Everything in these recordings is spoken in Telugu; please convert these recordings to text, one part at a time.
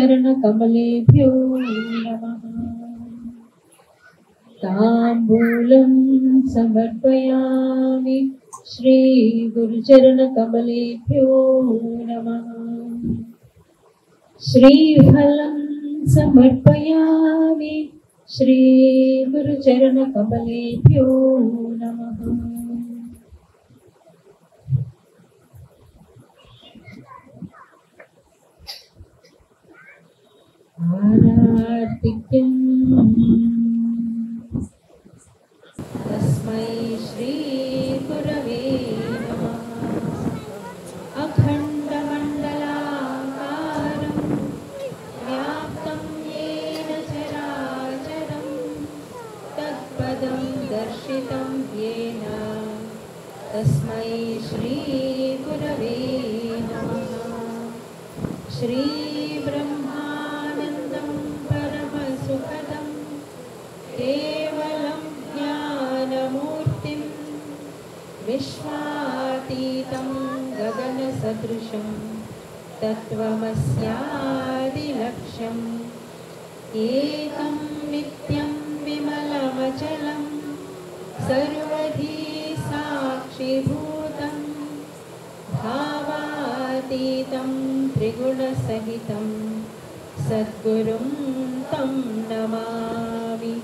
गुरुचरणकमलेभ्यो नमः। ताम्बूलं समर्पयामि श्री गुरुचरणकमलेभ्यो नमः। श्रीफलं समर्पयामि श्री गुरुचरणकमलेभ्यो नमः। आरार्तिक्यं तस्मै श्री गुरवे नमः। अखण्डमण्डलाकारं व्याप्तं येन चराचरं तत्पदं दर्शितं येन तस्मै श्री गुरवे नमः। श्री ब्रह्मानन्दं परमसुखदं केवलं ज्ञानमूर्तिं विश्वातीतं गगनसदृशं तत्त्वमस्यादिलक्ष्यम् एकं नित्यं विमलमचलं सर्वधी साक्षिभूतं भावातीतं त्रिगुणसहितं सद्गुरुं तं नमामि।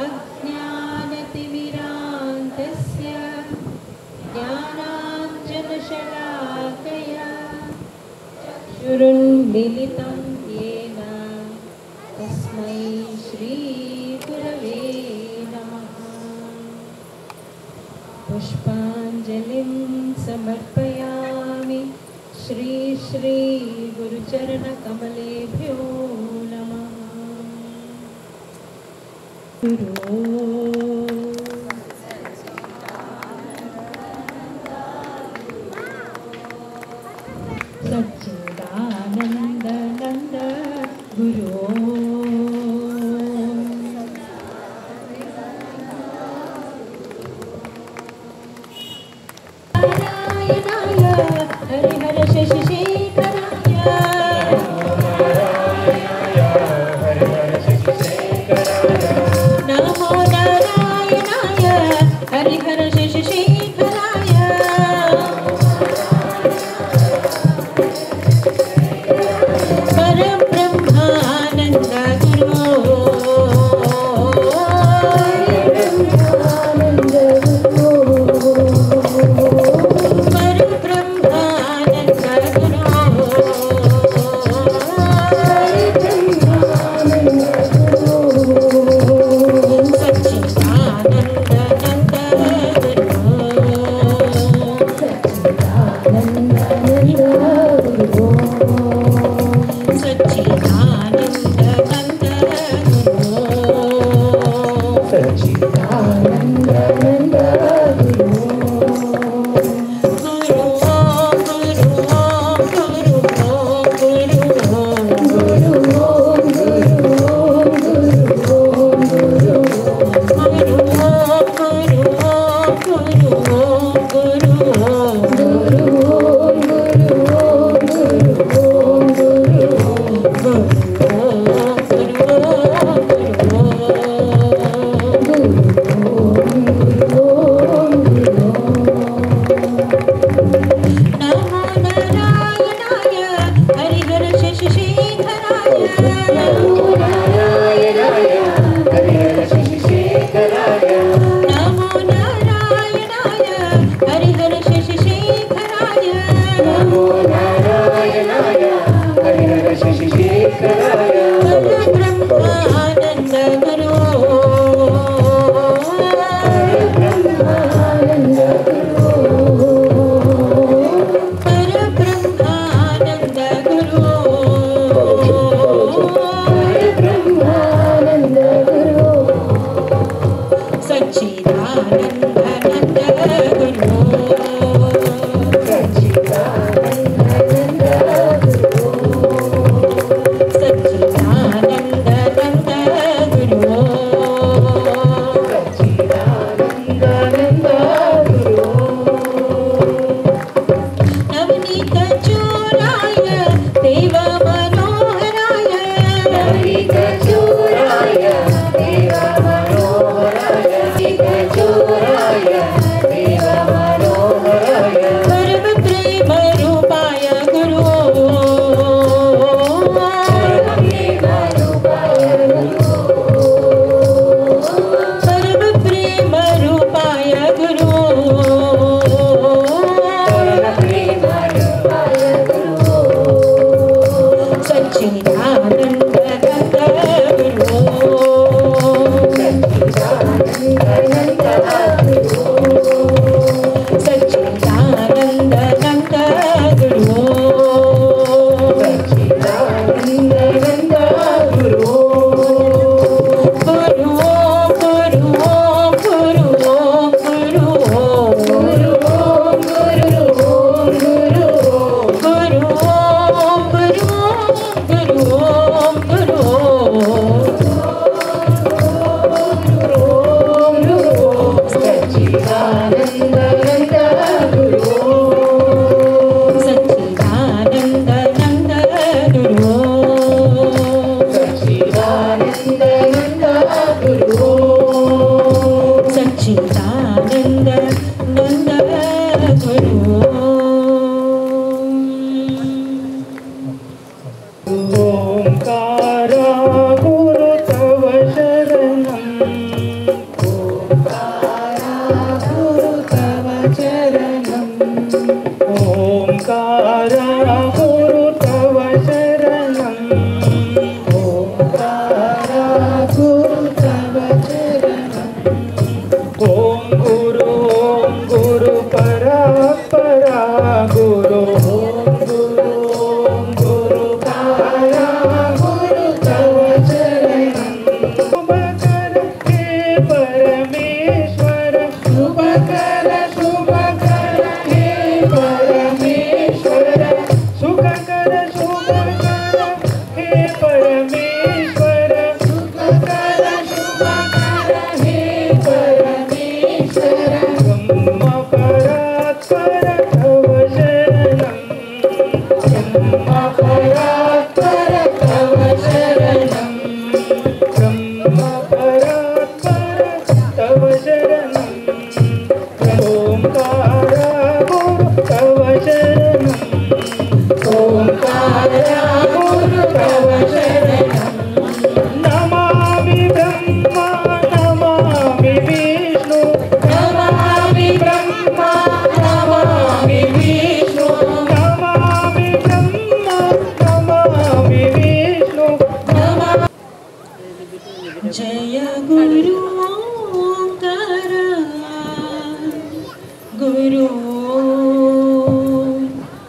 अज्ञानतिमिरान्धस्य ज्ञानाञ्जनशलाकया चक्षुरुन्मीलितं येन तस्मै श्रीगुरवे नमः। पुष्पाञ्जलिं समर्पयामि श्री श्री गुरुचरणकमलेभ्यो नमः। सच्चिदानन्द नन्द गुरो हरिहर शशिशेखराय नमो नारायणाय हरिहर शशिशेखराय परब्रह्मानन्द गुरो देव मनोहराय गुरु तव शरणं गुरु तव चरणं ओंकारा गुरु तव शरणं ओंकारा गुरु तव चरणं ओम गुरु परा गुरु गुरु परा गुरु तव चरणं शुभ कर हे परमेश्वर शुभ कर हे परमेश्वर सुख कर हे परमेश्वर सुख कर हे परमेश्वर ब्रह्म परात्पर तव शरणं ब्रह्म परात्पर तव शरणं ब्रह्म परात्पर तव शरणं ओंकारा गुरु तव शरणं ओंकारा गुरु तव शरणं नमामि ब्रह्मा नमामि विष्णु नमामि ब्रह्मा नमामि विष्णु नमामि ब्रह्मा नमामि विष्णु जय गुरु ओंकारा गुरु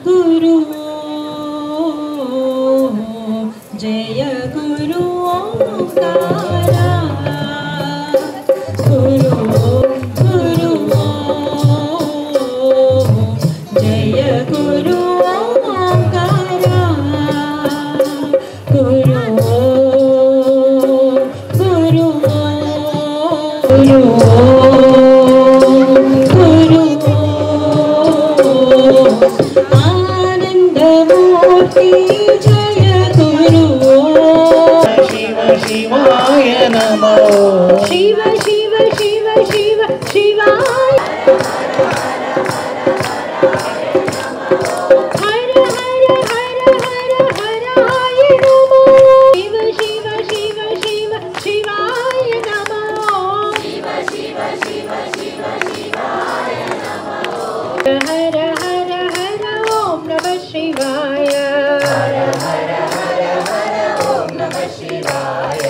गुरु जय गुरु ओंकारा गुरु गुरु जय गुरु ओंकारा गुरु गुरु गुरु आनंदमूर्ति जय गुरु शिव शिवाय नमो शिव शिव शिव शिव शिवाय हर हर हर हर हराय नमो शिव शिव शिव शिव शिवाय नमो शिव शिव शिव शिव शिवाय नमो हर हर हर ओम नमः शिवाय हर हर हर हर ओम नमः शिवाय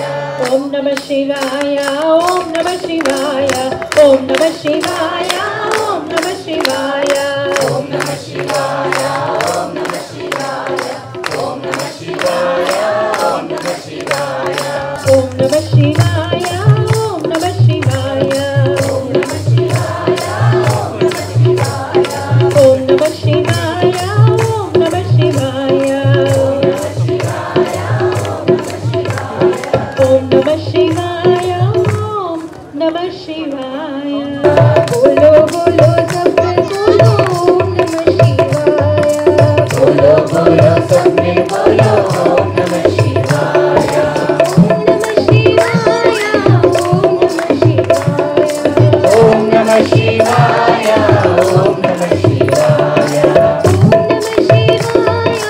ओम नमः शिवाय ओम नमः शिवाय ओम नमः शिवाय ओम नमः शिवाय ओम नमः शिवाय ओम नमः शिवाय ओम नमः शिवाय ओम नमः शिवाय ओम नमः शिवाय ओम नमः शिवाय ओम नमः शिवाय ओम नमः शिवाय ओम नमः शिवाय ओम नमः शिवाय ओम नमः शिवाय बोलो बोलो सब बोलो ओम नमः शिवाय बोलो बोलो सब बोलो ओम नमः शिवाय ओम नमः शिवाय ओम नमः शिवाय ओम नमः शिवाय ओम नमः शिवाय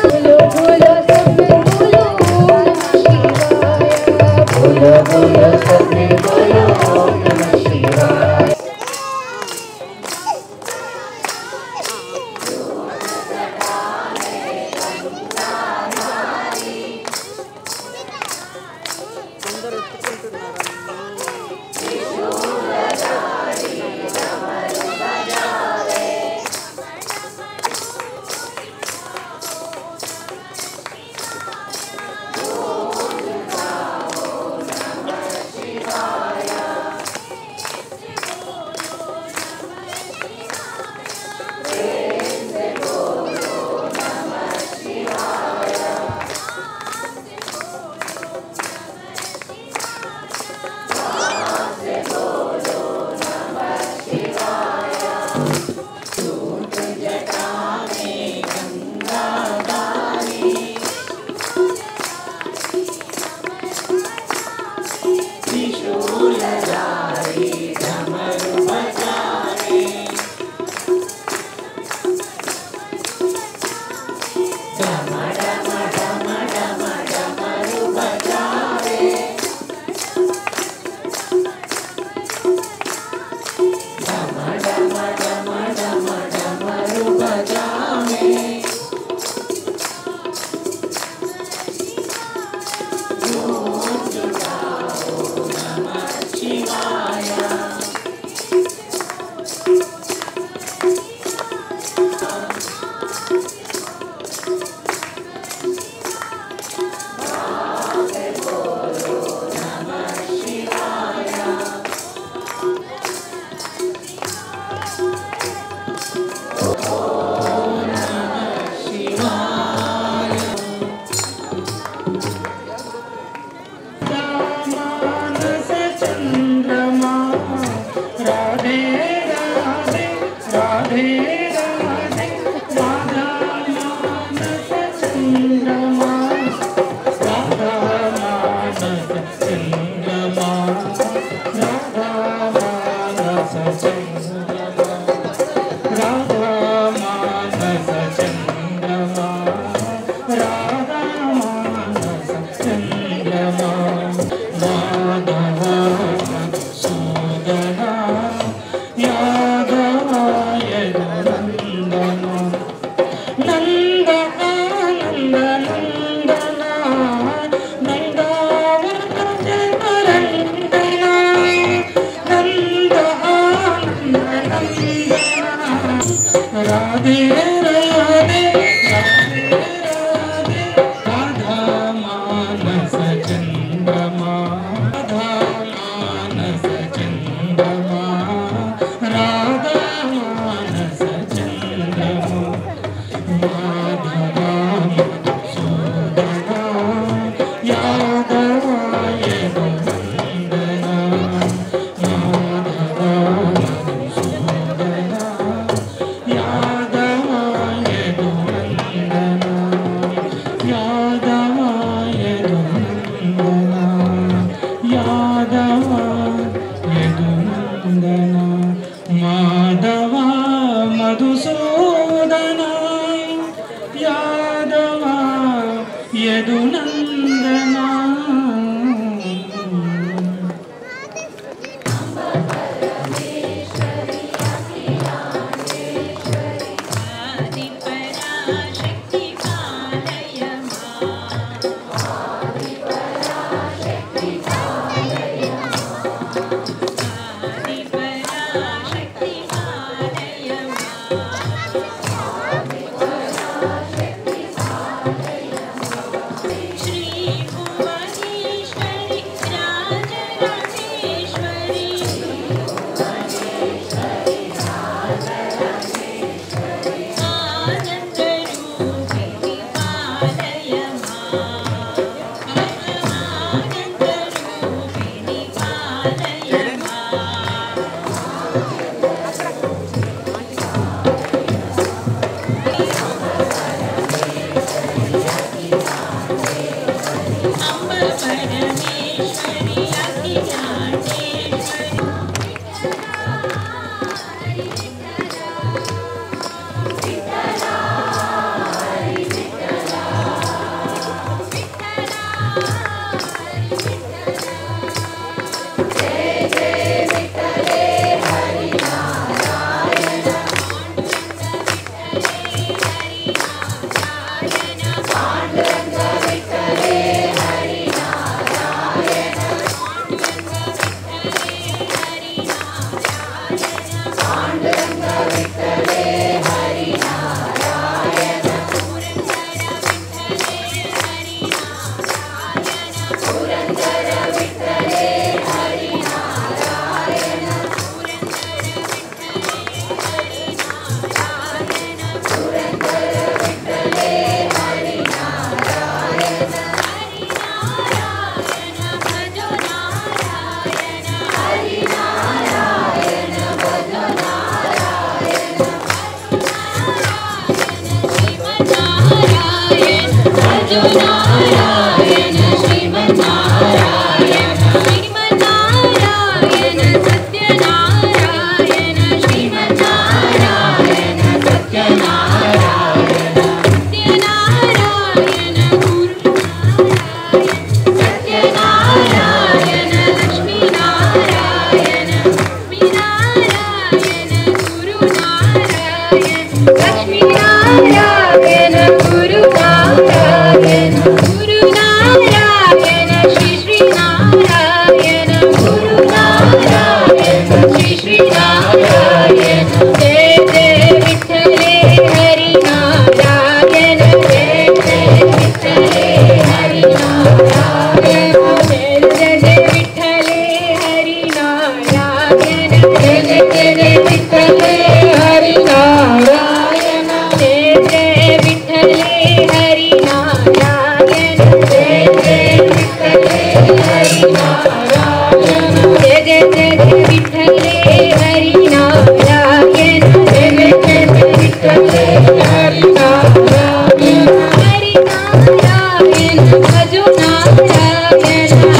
बोलो बोलो सब बोलो ओम नमः शिवाय बोलो बोलो सब बोलो ओम नमः शिवाय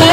Hare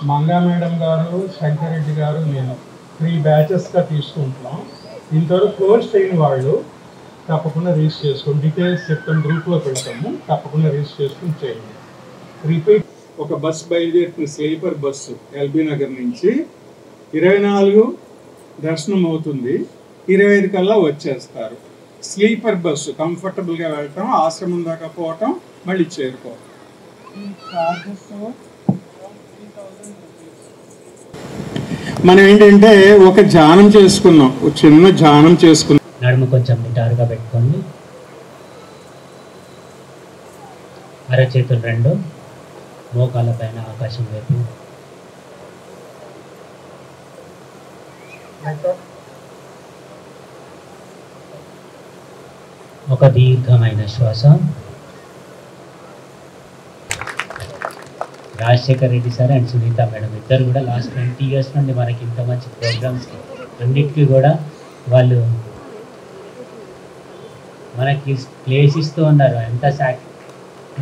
మంగా మేడం గారు, శంకర్ రెడ్డి గారు, నేను 3 బ్యాచెస్గా తీసుకుంటున్నాం. ఇంతవరకు కోర్స్ అయిన వాళ్ళు తప్పకుండా రిజిస్టర్ చేసుకోండి. డీటెయిల్స్ చెప్తాను, గ్రూప్లో పెడతాము, తప్పకుండా రిజిస్టర్ చేసుకుని చేయండి. రిపీట్, ఒక బస్సు బయలుదేరుతున్న స్లీపర్ బస్సు ఎల్బీ నగర్ నుంచి 24 దర్శనం అవుతుంది, 25 కల్లా వచ్చేస్తారు. స్లీపర్ బస్సు కంఫర్టబుల్గా వెళ్ళటం, ఆశ్రమం దాకా పోవటం, మళ్ళీ చేరుకోవటం. మనం ఏంటంటే ఒక ధ్యానం చేసుకున్నాం, ఒక చిన్న ధ్యానం చేసుకున్నాం. నడుము కొంచెం నిటారుగా పెట్టుకోండి. అరచేతులు 2 మోకాళ్ళ పైన ఆకాశం వైపు. ఒక దీర్ఘమైన శ్వాస. Rajasekhar Reddy sir and Sunitha madam ఇద్దరు కూడా లాస్ట్ 20 years నుండి మనకి ఇంత మంచి ప్రోగ్రామ్స్ అన్నిటికీ కూడా వాళ్ళు మనకి ప్లేస్ ఇస్తూ ఉన్నారు. ఎంత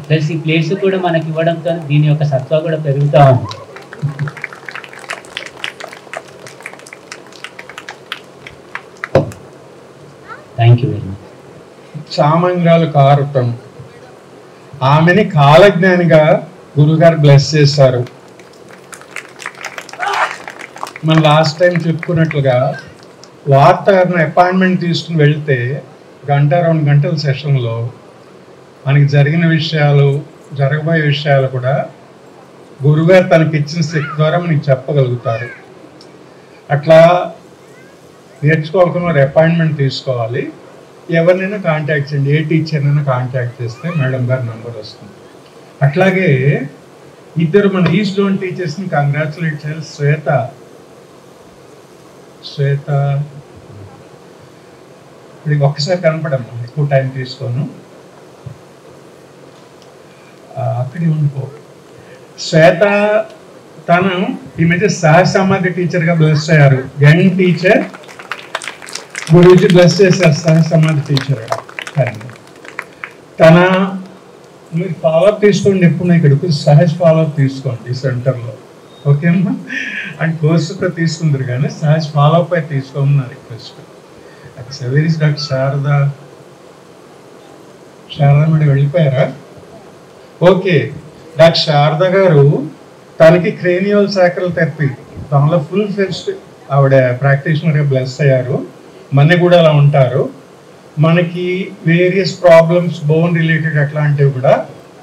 ప్లస్ ఈ ప్లేస్ కూడా మనకి ఇవ్వడంతో దీని యొక్క సత్వ కూడా పెరుగుతూ ఉంది. Thank you very much. సామంగాలు కారుతం, ఆమెని కాలజ్ఞానిగా గురుగారు బ్లెస్ చేశారు. మనం లాస్ట్ టైం చెప్పుకున్నట్లుగా వార్తాహరణ అపాయింట్మెంట్ తీసుకుని వెళ్తే 1-2 గంటల సెషన్లో మనకి జరిగిన విషయాలు, జరగబోయే విషయాలు కూడా గురుగారు తనకి ఇచ్చిన శక్తి ద్వారా మనకి చెప్పగలుగుతారు. అట్లా నేర్చుకోవాలనుకున్న అపాయింట్మెంట్ తీసుకోవాలి. ఎవరినైనా కాంటాక్ట్ చేయండి, ఏ టీచర్నైనా కాంటాక్ట్ చేస్తే మేడం గారి నెంబర్ వస్తుంది. అట్లాగే ఇద్దరు మన ఈస్ట్ జోన్ టీచర్స్ని కంగ్రాచులేట్ చేయాలి. శ్వేత ఇప్పుడు ఒక్కసారి కనపడమ్మా, ఎక్కువ టైం తీసుకోను, అక్కడే ఉండిపో. శ్వేత తను ఈ మధ్య సహజ సమాధి టీచర్గా బ్లెస్ అయ్యారు. యంగ్ టీచర్, గురూజీ బ్లెస్ చేశారు సహజ సమాధి టీచర్. తన మీరు ఫాలోఅప్ తీసుకోండి, ఎప్పుడు ఇక్కడికి సహజ ఫాలోఅప్ తీసుకోండి సెంటర్లో, ఓకేమ్మా? అండ్ కోర్సు కూడా తీసుకుందరు కానీ సహజ ఫాలోఅప్ అయితే తీసుకోమని నా request. Very doctor Sharada madam వెళ్ళిపోయారా? ఓకే. డాక్టర్ శారద గారు తనకి క్రేనియల్ సాక్రల్ థెరపీ దానిలో ఫుల్ ఫెస్ట్ ఆవిడ ప్రాక్టీషనర్గా బ్లెస్ అయ్యారు. మన కూడా అలా ఉంటారు. మనకి వేరియస్ ప్రాబ్లమ్స్ బోన్ రిలేటెడ్ అట్లాంటివి కూడా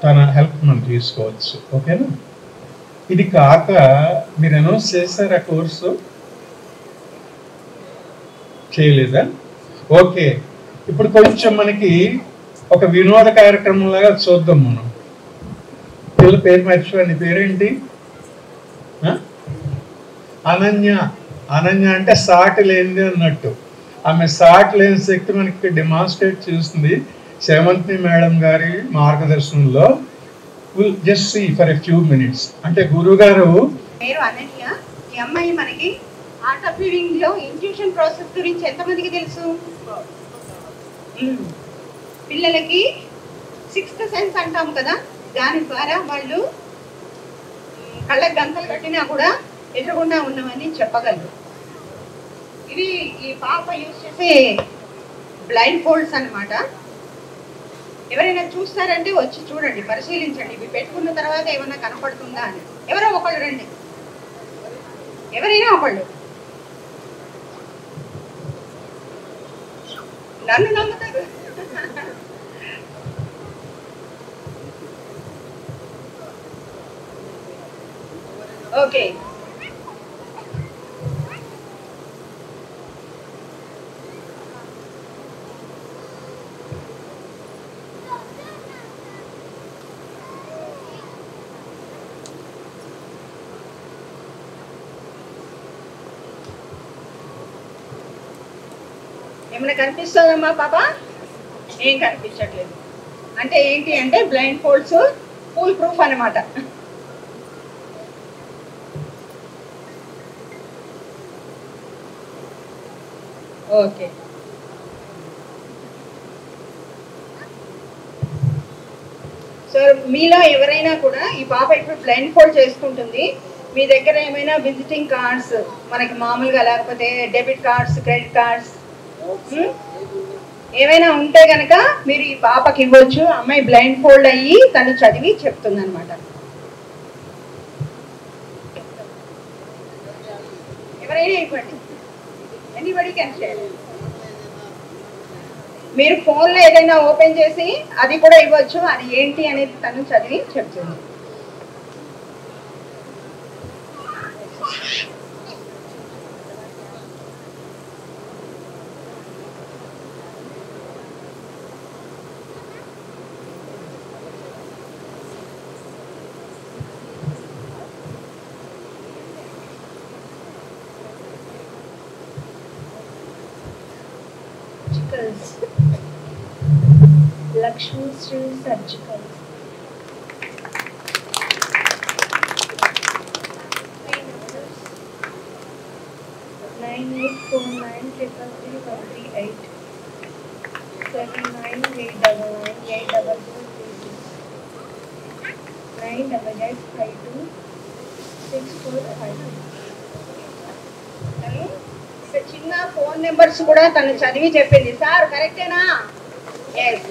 తన హెల్ప్ మనం తీసుకోవచ్చు, ఓకేనా? ఇది కాక మీరు అనౌన్స్ చేశారా కోర్సు? చేయలేదా? ఓకే. ఇప్పుడు కొంచెం మనకి ఒక వినోద కార్యక్రమం లాగా చూద్దాం మనం. పిల్లల పేరు మర్చిపోయి, నీ పేరేంటి? అనన్య. అనన్య అంటే సాటి లేనిది అన్నట్టు. ఆమె సాటి లేని శక్తి మనకి డెమాన్స్ట్రేట్ చేస్తుంది సెవంత్ని మేడం గారి మార్గదర్శనంలో. Just see for a few minutes. అంటే గురువు గారు పేరు అనన్య. ఈ అమ్మాయి మనకి ఆర్ట్ ఆఫ్ లివింగ్ లో ఇంట్యూషన్ ప్రాసెస్ గురించి ఎంతమందికి తెలుసు? పిల్లలకి 6th సెన్స్ అంటాం కదా, దాని ద్వారా వాళ్ళు కళ్ళకి గంతలు కట్టినా కూడా ఎదురుగుండా ఉన్నవని చెప్పగలరు. ఇవి ఈ పాప యూజ్ చేసే బ్లైండ్ ఫోల్డ్స్ అన్నమాట. ఎవరైనా చూస్తారంటే వచ్చి చూడండి, పరిశీలించండి. ఇవి పెట్టుకున్న తర్వాత ఏమన్నా కనపడుతుందా అని. ఎవరో ఒకళ్ళు రండి, ఎవరైనా ఒకళ్ళు. నన్ను నమ్ముతారు. ఓకే. ఏమైనా కనిపిస్తుందమ్మా పాప? ఏం కనిపించట్లేదు. అంటే ఏంటి అంటే బ్లైండ్ ఫోల్డ్స్ ఫుల్ ప్రూఫ్ అన్నమాట. ఓకే. సో మీలో ఎవరైనా కూడా ఈ పాప ఇప్పుడు బ్లైండ్ ఫోల్డ్ చేసుకుంటుంది. మీ దగ్గర ఏమైనా విజిటింగ్ కార్డ్స్, మనకి మామూలుగా లేకపోతే డెబిట్ కార్డ్స్, క్రెడిట్ కార్డ్స్ ఏమైనా ఉంటే కనుక మీరు ఈ పాపకి ఇవ్వచ్చు. అమ్మాయి బ్లైండ్ ఫోల్డ్ అయ్యి తను చదివి చెప్తుంది అనమాట. ఎవరైనా ఇవ్వండి, ఎనీబడీ కెన్ షేర్. మీరు ఫోన్లో ఏదైనా ఓపెన్ చేసి అది కూడా ఇవ్వచ్చు. అది ఏంటి అనేది తను చదివి చెప్తుంది. Lakshmi Sri Surgical. Nine 9849333338 7988526452. చిన్న ఫోన్ నెంబర్స్ కూడా తను చదివి చెప్పింది. సార్ కరెక్టేనా? ఎస్.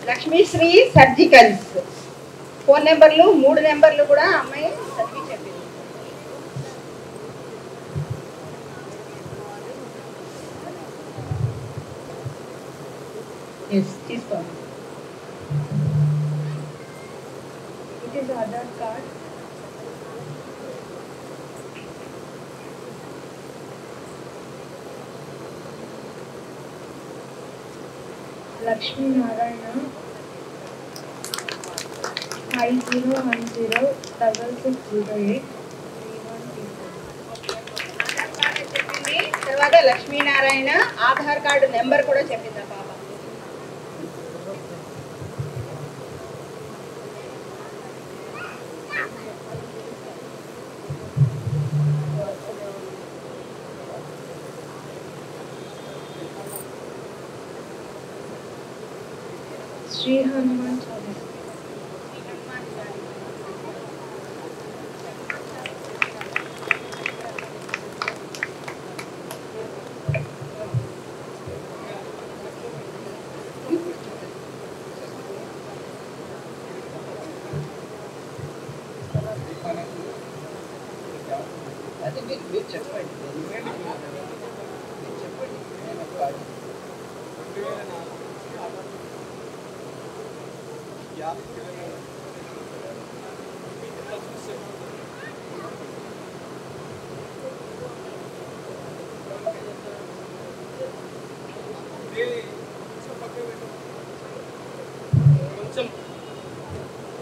లక్ష్మీశ్రీ సర్జికల్స్ ఫోన్ నెంబర్లు 3 నెంబర్లు కూడా అమ్మాయి చదివి చెప్పింది. తీసుకోండి. It is Aadhaar card. Lakshmi Narayana 50106608 చెప్పింది. తర్వాత లక్ష్మీనారాయణ ఆధార్ కార్డు నెంబర్ కూడా చెప్పిందా పాప? Sri Hanuman Chalisa.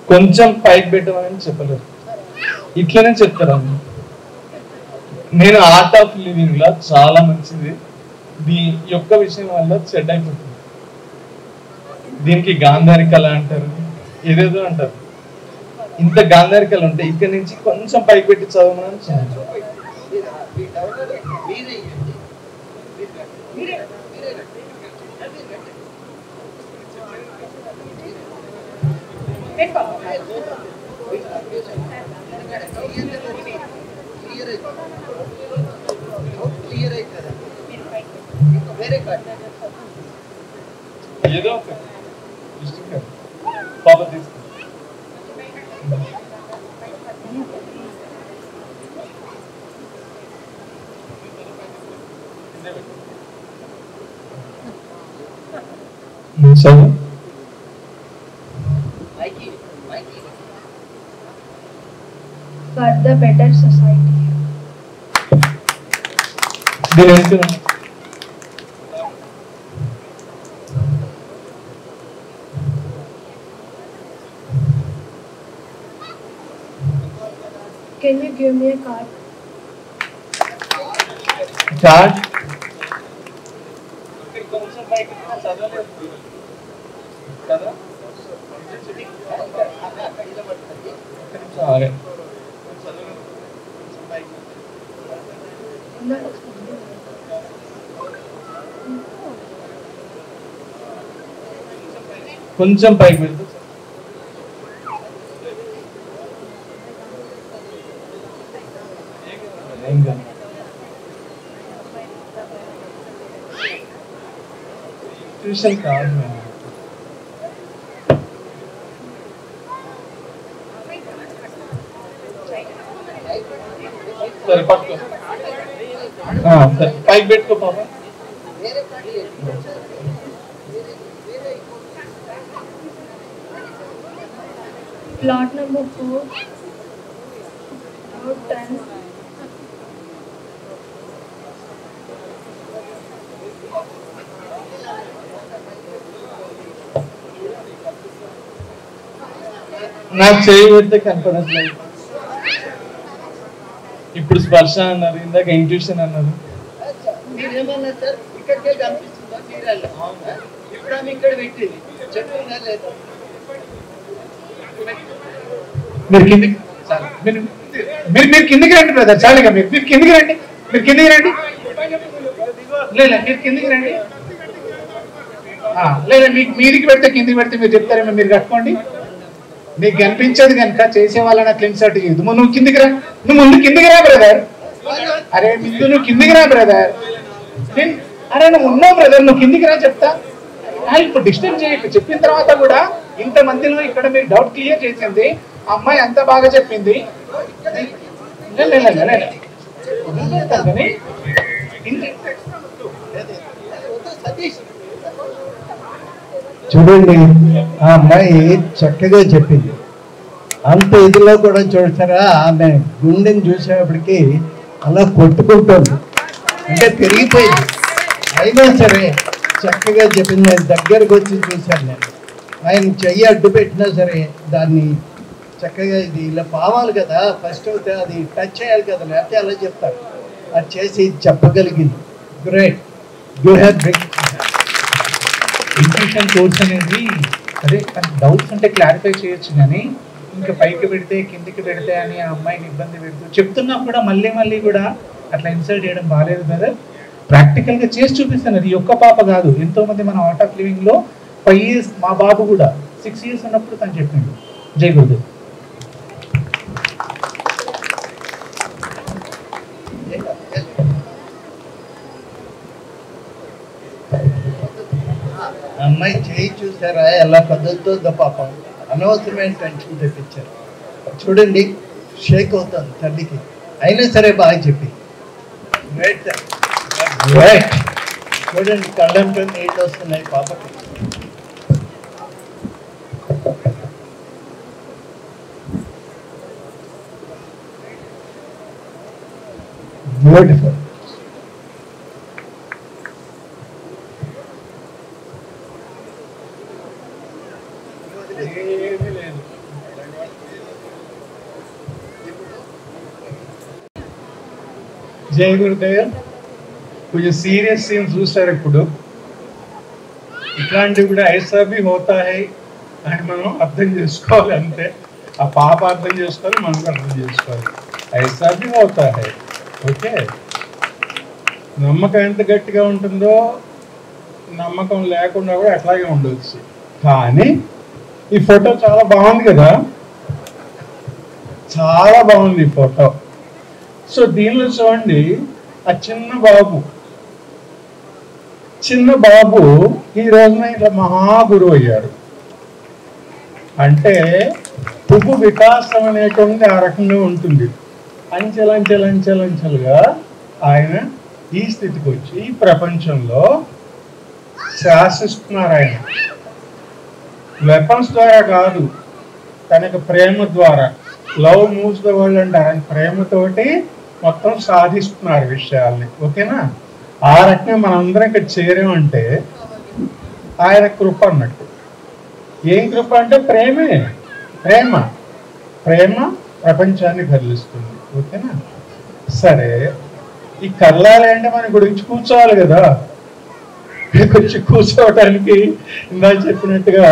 కొంచెం పైకి పెట్టమని చెప్పలేదు, ఇట్లనే చెప్తారా? నేను ఆర్ట్ ఆఫ్ లివింగ్ లో చాలా మంచిది, దీని యొక్క విషయం వల్ల చెడ్డ అయిపోతుంది. దీనికి గాంధారి కళ అంటారు, ఏదేదో అంటారు. ఇంత గాంధారి కళ ఉంటే ఇక్కడ నుంచి కొంచెం పైకి పెట్టి చదవమని ఏదో ఒక పాప తీసుకో. చదువు. For the better society. దీని వెళ్తున్నాను. Can you give me a card? Chart కదా కొంచెం పైకి వెళ్తే ట్యూషన్ కాదు మేడం. సరే పట్టుకో, సరే పైకి పెట్టుకో పాప. Plot number 4, road 10. నాకు చేయి పెడితే కనపడట్లేదు. ఇప్పుడు స్పర్శ అన్నారు, ఇందాక ఇంట్యూషన్ అన్నారు. మీరేమన్నా సార్ ఇక్కడికే కనిపిస్తుందా మీరల్లా? ఇప్పుడు ఆమె ఇక్కడ పెట్టింది చెప్తుందా లేదా? మీరు కిందికి మీరు కిందికి రండి బ్రదర్, చాలుగా మీరు కిందికి రండి, మీరు కిందికి రండి. లేదా మీరు కిందికి రండి. లేదా మీకు మీదికి పెడితే కిందికి పెడితే మీరు చెప్తారేమో, మీరు కట్టుకోండి. నీకు కనిపించేది కనుక చేసే వాళ్ళ క్లీన్ షర్ట్ చేయదు. నువ్వు కిందికి రా, నువ్వు ముందు కిందికి రా బ్రదర్. అరే ముందు నువ్వు కిందికి రా బ్రదర్. అరే నువ్వు ఉన్నావు బ్రదర్, నువ్వు కిందికి రా చెప్తా. ఇప్పుడు డిస్టర్బ్ చేయకు. చెప్పిన తర్వాత కూడా ఇంత మందిలో ఇక్కడ మీరు డౌట్ క్లియర్ చేసింది. అమ్మాయి అంత బాగా చెప్పింది. చూడండి ఆ అమ్మాయి చక్కగా చెప్పింది. అంత ఇదిలో కూడా చూసారా ఆమె గుండెని చూసేటప్పటికి అలా కొట్టుకుంటుంది, అంటే పెరిగిపోయింది. అయినా సరే చక్కగా చెప్పింది. నేను దగ్గరకు వచ్చి చూశాను. నేను ఆయన చెయ్యి అడ్డు పెట్టినా సరే దాన్ని చక్కగా ఇది ఇలా పావాలి కదా, ఫస్ట్ అయితే అది టచ్ చేయాలి కదా, లేకపోతే అలా చెప్తారు. అది చేసి చెప్పగలిగింది. Great, you have big. Intuition course అనేది అదే డౌట్స్ ఉంటే క్లారిఫై చేయొచ్చు, కానీ ఇంకా పైకి పెడితే కిందికి పెడితే అని ఆ అమ్మాయిని ఇబ్బంది పెడుతూ చెప్తున్నా కూడా మళ్ళీ మళ్ళీ కూడా అట్లా ఇన్సల్ట్ చేయడం బాగాలేదు కదా. ప్రాక్టికల్గా చేసి చూపిస్తాను. అది ఒక్క పాప కాదు, ఎంతోమంది మన ఆర్ట్ ఆఫ్ లివింగ్లో 5 years, మా బాబు కూడా 6 years ఉన్నప్పుడు తను చెప్పిండు. జై గురుదేవ్. అమ్మాయి చేయి చూసారా ఎలా కదులుతుందో పాపం. అనవసరమైన టెన్షన్ తెప్పించారు. చూడండి షేక్ అవుతుంది తల్లికి, అయినా సరే బాగా చెప్పి. Right right. చూడండి కళ్ళంతో నీళ్ళు వస్తున్నాయి పాపకి. బ్యూటిఫుల్. జై గురుదేవ్. కొంచెం సీరియస్ సీన్ చూస్తారు ఇప్పుడు. ఇట్లాంటివి కూడా ఐసా భీ హోతా హై అని మనం అర్థం చేసుకోవాలి అంతే. ఆ పాప అర్థం చేసుకోవాలి, మనం కూడా అర్థం చేసుకోవాలి. ఐసా భీ హోతా హై. ఓకే, నమ్మకం ఎంత గట్టిగా ఉంటుందో నమ్మకం లేకుండా కూడా అట్లాగే ఉండవచ్చు. కానీ ఈ ఫోటో చాలా బాగుంది కదా, చాలా బాగుంది ఈ ఫోటో. సో దీనిలో చూడండి ఆ చిన్న బాబు ఈ రోజున ఇట్లా మహాగురువు అయ్యాడు. అంటే పువ్వు వికాసం అనేటువంటి ఆ రకంగా ఉంటుంది. అంచెలంచెలుగా ఆయన ఈ స్థితికి వచ్చి ఈ ప్రపంచంలో శాసిస్తున్నారు. ఆయన వెపన్స్ ద్వారా కాదు, తనకు ప్రేమ ద్వారా. లవ్ మూవ్స్ ద వరల్డ్ అంటారు. ఆయన ప్రేమతోటి మొత్తం సాధిస్తున్నారు విషయాల్ని. ఓకేనా? ఆ రకంగా మనందరం ఇక్కడ చేరామంటే ఆయన కృప అన్నట్టు. ఏం కృప అంటే ప్రేమే. ప్రేమ ప్రపంచాన్ని కదిలిస్తుంది. ఓకేనా? సరే, ఈ కదలాలి అంటే మన గురించి కూర్చోవాలి కదా. వచ్చి కూర్చోవటానికి ఇందాక చెప్పినట్టుగా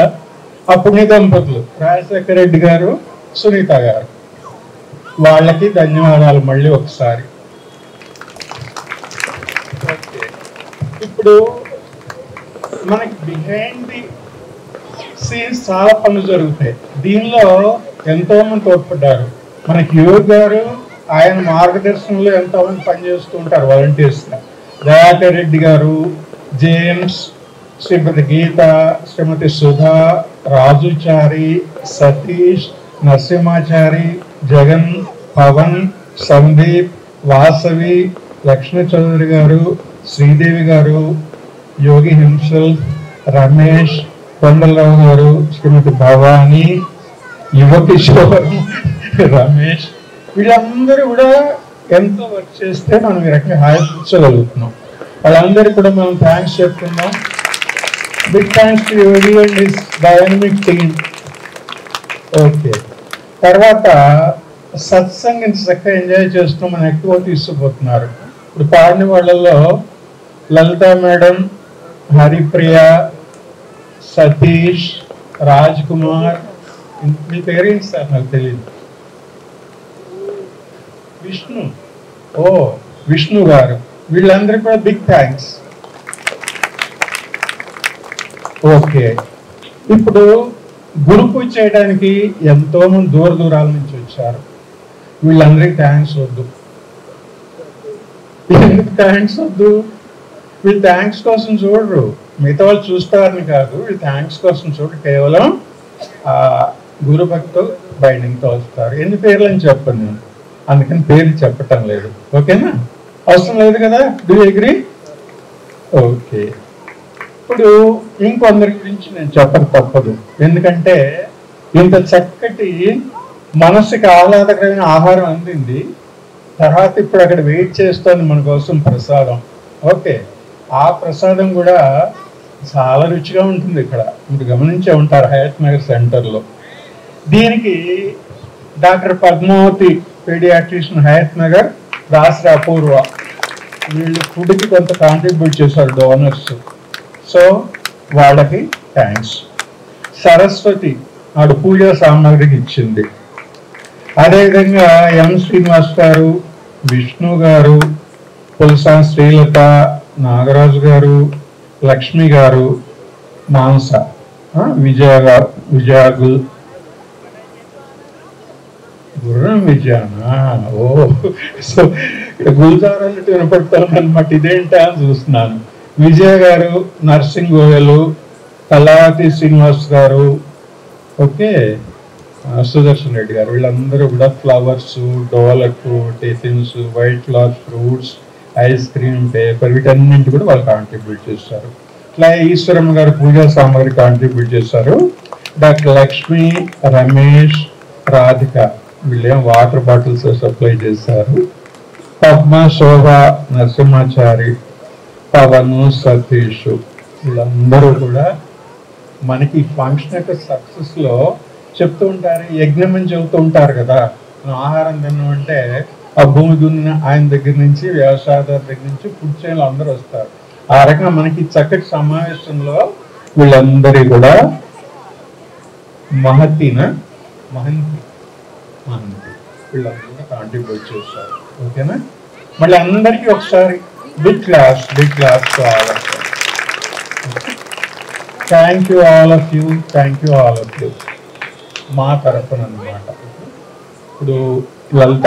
ఆ పుణ్య దంపతులు రాజశేఖర రెడ్డి గారు, సునీత గారు, వాళ్ళకి ధన్యవాదాలు మళ్ళీ ఒకసారి. ఇప్పుడు మనకి బిహైండ్ ది సీన్స్ చాలా పనులు జరుగుతాయి. దీనిలో ఎంతో మంది తోడ్పడ్డారు. మనకి యోగి గారు ఆయన మార్గదర్శనంలో ఎంతో మంది పనిచేస్తూ ఉంటారు వాలంటీర్స్గా. దయాకర్ రెడ్డి గారు, జేమ్స్, శ్రీమతి గీత, శ్రీమతి సుధా, రాజుచారి, సతీష్, నరసింహాచారి, జగన్, పవన్, సందీప్, వాసవి, లక్ష్మీ చౌదరి గారు, శ్రీదేవి గారు, యోగి హింసల్, రమేష్, కొండలరావు గారు, శ్రీమతి భవానీ, యువకిషోర్, రమేష్, వీళ్ళందరూ కూడా ఎంతో వర్క్ చేస్తే మనం ఈ రకంగా హాయిచగలుగుతున్నాం. వాళ్ళందరికీ కూడా మనం థ్యాంక్స్ చెప్తున్నాం. Big thanks to Yogi and his dynamic team. Okay, తర్వాత సత్సంగ్ చక్కగా ఎంజాయ్ చేస్తూ మనం ఎక్కువ తీసుకుపోతున్నారు. ఇప్పుడు పాడిన వాళ్ళలో లలిత మేడం, హరిప్రియ, సతీష్, రాజ్ కుమార్, మీ పేరెంట్స్ సార్ నాకు తెలియదు, విష్ణు గారు, వీళ్ళందరికీ కూడా బిగ్ థ్యాంక్స్. ఓకే, ఇప్పుడు గురు పూజ చేయడానికి ఎంతో మంది దూరాల నుంచి వచ్చారు. వీళ్ళందరికీ థ్యాంక్స్ వద్దు. ఎందుకు థ్యాంక్స్ వద్దు? వీళ్ళు థ్యాంక్స్ కోసం చూడరు, మిగతా వాళ్ళు చూస్తారని కాదు, వీళ్ళు థ్యాంక్స్ కోసం చూడరు, కేవలం గురు భక్తులు బైండింగ్తో వస్తారు. ఎన్ని పేర్లు అని చెప్పను నేను, అందుకని పేర్లు చెప్పటం లేదు. ఓకేనా? అవసరం లేదు కదా? Do you agree? ఓకే, ఇప్పుడు ఇంకొందరి గురించి నేను చెప్పక తప్పదు. ఎందుకంటే ఇంత చక్కటి మనసుకి ఆహ్లాదకరమైన ఆహారం అందింది. తర్వాత ఇప్పుడు అక్కడ వెయిట్ చేస్తోంది మన కోసం ప్రసాదం. ఓకే, ఆ ప్రసాదం కూడా చాలా రుచిగా ఉంటుంది. ఇక్కడ మీరు గమనించే ఉంటారు హయత్ నగర్ సెంటర్లో. దీనికి డాక్టర్ పద్మావతి పీడియాట్రిషియన్ హయత్ నగర్, దాసరి అపూర్వ వీళ్ళు ఫుడ్కి కొంత కాంట్రిబ్యూట్ చేశారు డోనర్స్. సో వాళ్ళకి థ్యాంక్స్. సరస్వతి ఆడు పూజా సామాగ్రికి ఇచ్చింది. అదేవిధంగా ఎం శ్రీనివాస్ గారు, విష్ణు గారు, పులసా శ్రీలత, నాగరాజు గారు, లక్ష్మి గారు, మాంస, విజయాగుల్ గుర్రం విజయానా. ఓ సో గుల్జారాలు వినపడతాను అనమాట. ఇదేంటా అని చూస్తున్నాను. విజయ గారు, నర్సింగ్ గోయలు, కళావతి శ్రీనివాస్ గారు, ఓకే, సుదర్శన్ రెడ్డి గారు, వీళ్ళందరూ కూడా flowers, dholak, tiffins, white cloth, fruits, ice cream, paper వీటన్నింటి కూడా వాళ్ళు కాంట్రిబ్యూట్ చేస్తారు. ఇట్లా ఈశ్వరమ్మ గారు పూజా సామాగ్రి కాంట్రిబ్యూట్ చేశారు. డాక్టర్ లక్ష్మి, రమేష్, రాధిక వీళ్ళేం వాటర్ బాటిల్స్ సప్లై చేశారు. పద్మ, శోభ, నరసింహాచారి, పవన్, సతీష్ వీళ్ళందరూ కూడా మనకి ఫంక్షన్ యొక్క సక్సెస్లో చెప్తూ ఉంటారు. యజ్ఞం అని చెబుతూ ఉంటారు కదా, మనం ఆహారం తిన్నామంటే ఆ భూమి దున్న ఆయన దగ్గర నుంచి, వ్యవసాయదారు దగ్గర నుంచి ఫుడ్ చైన్లు అందరూ వస్తారు. ఆ రకంగా మనకి చక్కటి సమావేశంలో వీళ్ళందరి కూడా మహంతి వీళ్ళందరూ కాంట్రిబ్యూట్ చేస్తారు. ఓకేనా? మళ్ళీ అందరికీ ఒకసారి big claps thank you all of you మా తరఫున అన్నమాట. ఇప్పుడు లలిత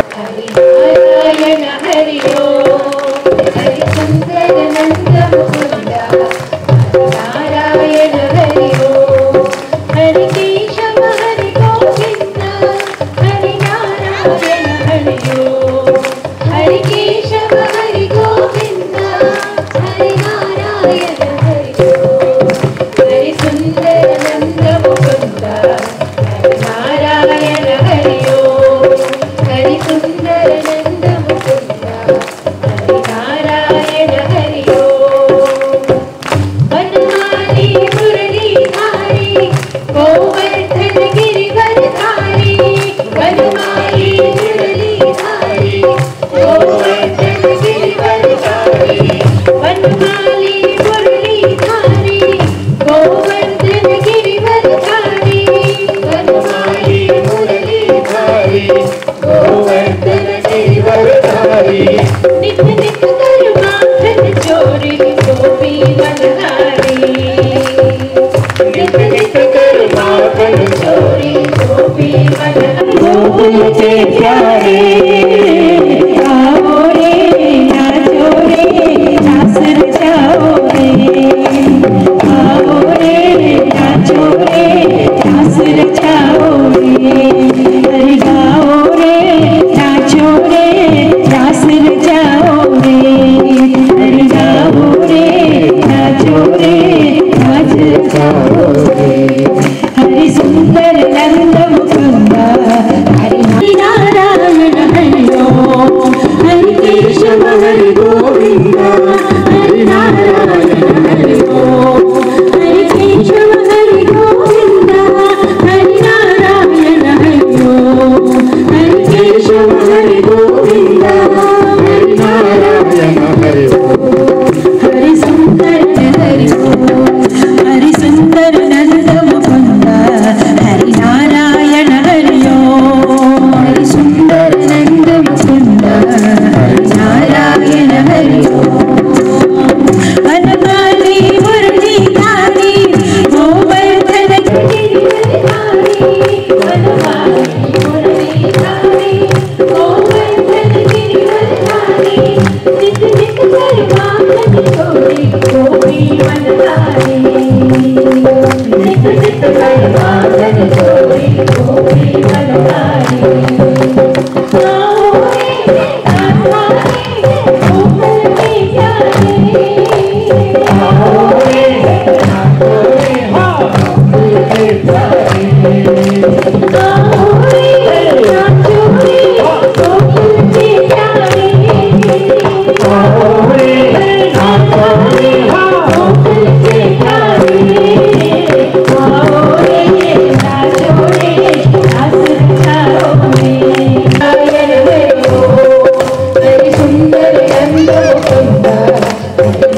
Shri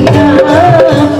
Ram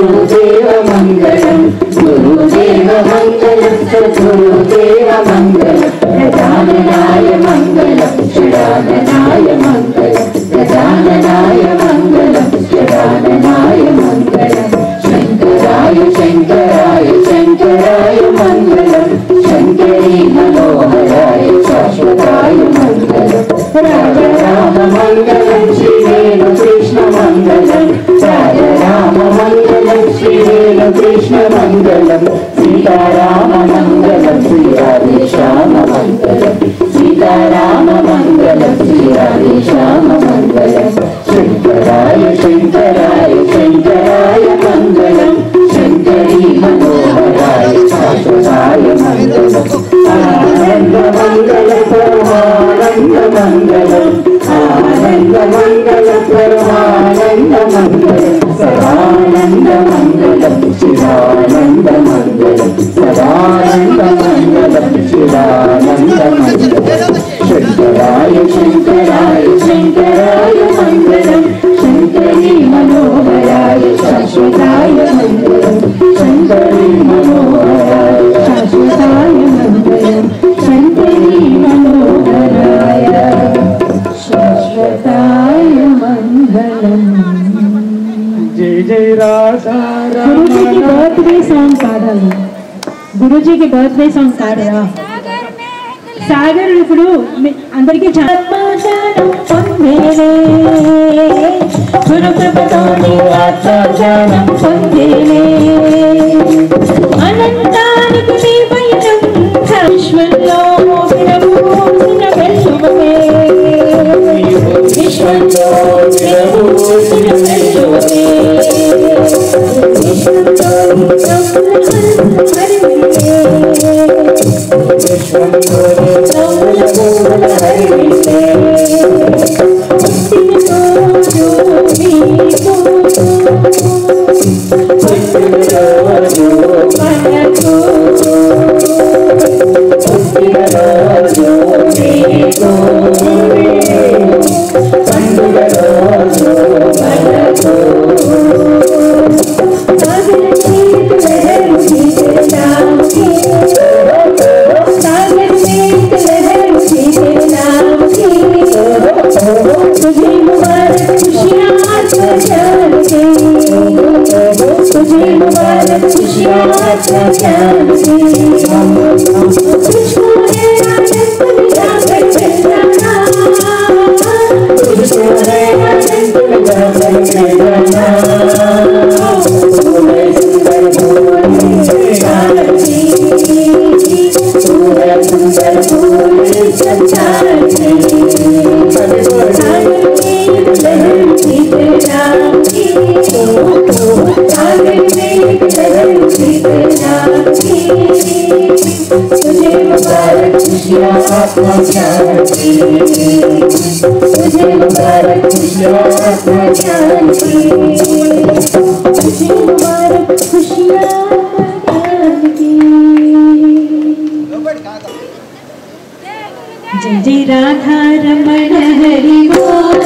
गुरुदेव मंगलम गुरुदेव मंगलम गुरुदेव मंगलम गजाननाय मंगलम षडाननाय मंगलम गजाननाय मंगलम षडाननाय मंगलम शंकराय शंकराय शंकराय मंगलम शंकरी मनोहराय शाश्वताय मंगलम राजा राम मंगलम श्री वेणु कृष्ण मंगलम राजा राम मंगलम श्री वेणु कृष्ण मंगलम सीताराम मंगलम श्री राधे श्याम मंगलम सीताराम मंगलम श्री राधे श्याम मंगलम शंकराय शंकराय शंकराय मंगलम शंकरी मनोहराय शाश्वताय मंगलम आनंद मंगल परमानंद मंगलम आनंद मंगल परमानंद मंगलम सदानंद मंगलम चिदानंद मंगलम सदानंद मंगलम चिदानंद मंगलम शंकराय शंकराय शंकराय मंगलम शंकरी मनोहराय शाश्वताय मंगलम शंकरी मनोहराय शाश्वताय मंगलम शंकरी मनोहराय शाश्वताय मंगलम। जय जय राधा गुरुजी की बर्थडे सॉन्ग పాడాలి గురుజీ కి బర్త్డే సాంగ్ పాడరా సాగర్ ఇప్పుడు అందరికీ జన్మజానం పొందేలే గురు కృపతోని ఆత్మజానం పొందేలే అనంతానికి నీ పయనం విశ్వంలో విరబూసిన వెల్లువమే విశ్వంలో విరబూసిన వెల్లువమే जय जय राधा रमण हरि बोल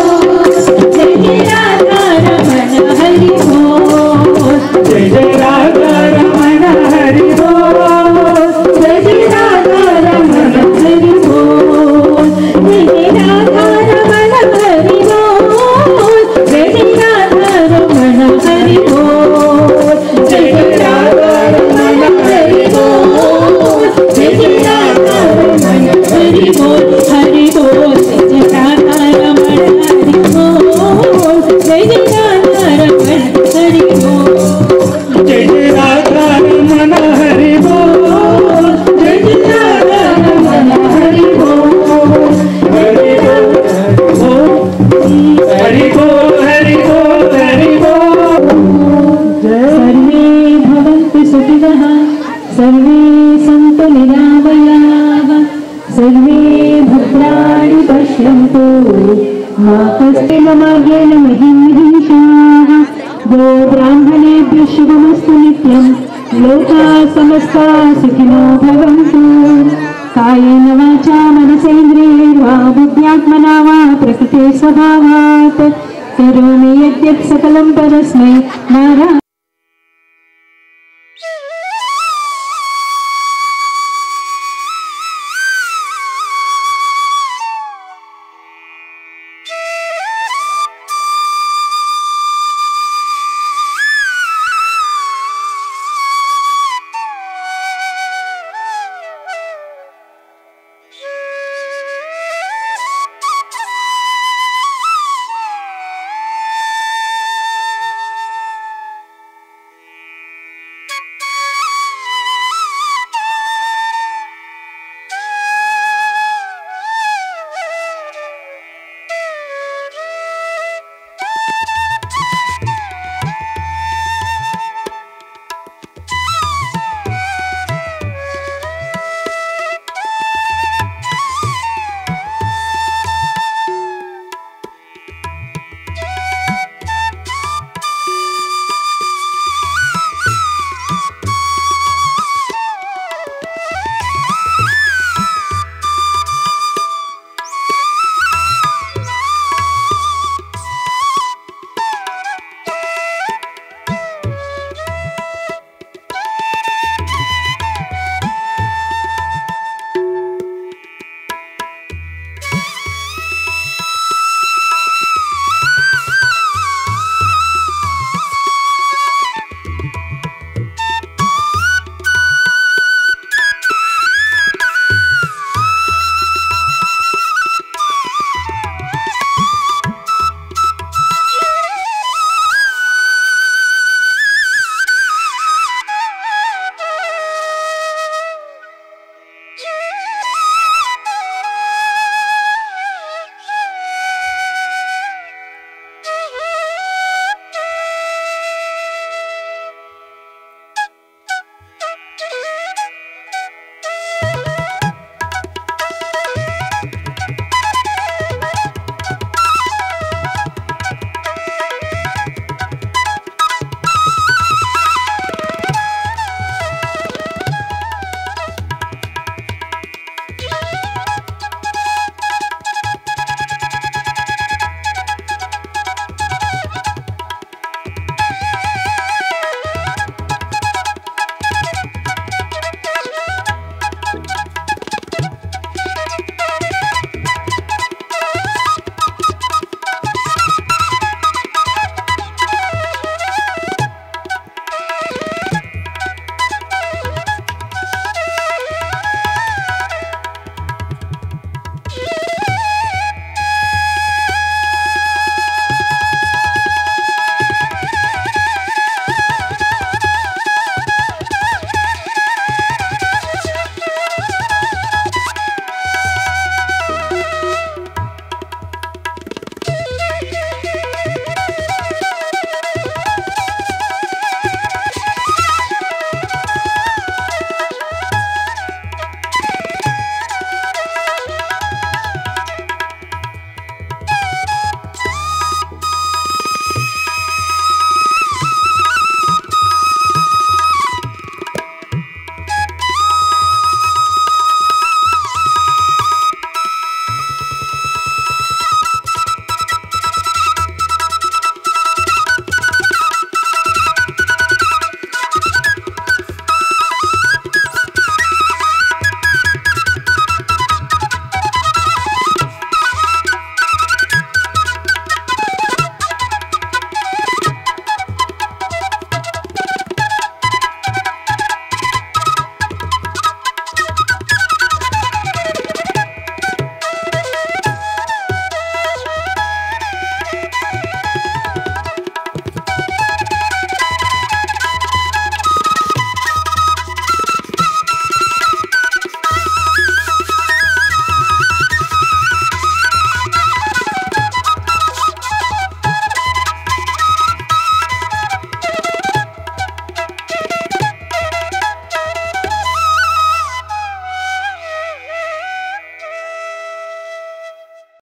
जय जय राधा रमण हरि बोल जय जय राधा रमण हरि बोल जय जय राधा रमण हरि बोल जय जय राधा रमण हरि बोल जय जय राधा रमण हरि बोल जय जय राधा रमण हरि बोल जय जय राधा रमण हरि बोल हरि बोल जय जय राधा रमण हरि बोल जय जय राधा रमण हरि बोल जय जय राधा रमण हरि बोल जय जय राधा रमण हरि बोल हरि बोल हरि बोल हरि बोल सर्वे भवन्तु सुखिनः सर्वे सन्तु निरामयाः सर्वे भद्राणि पश्यन्तु मा कश्चित् ममार्गेण महिंसाः गो ब्राह्मणेभ्यः शुभमस्तु नित्यं लोकाः समस्ताः सुखिनो भवन्तु कायेन वाचा मनसेन्द्रियैर्वा बुद्ध्यात्मना वा प्रकृते स्वभावात् करोमि यद्यत् सकलं परस्मै नारायण।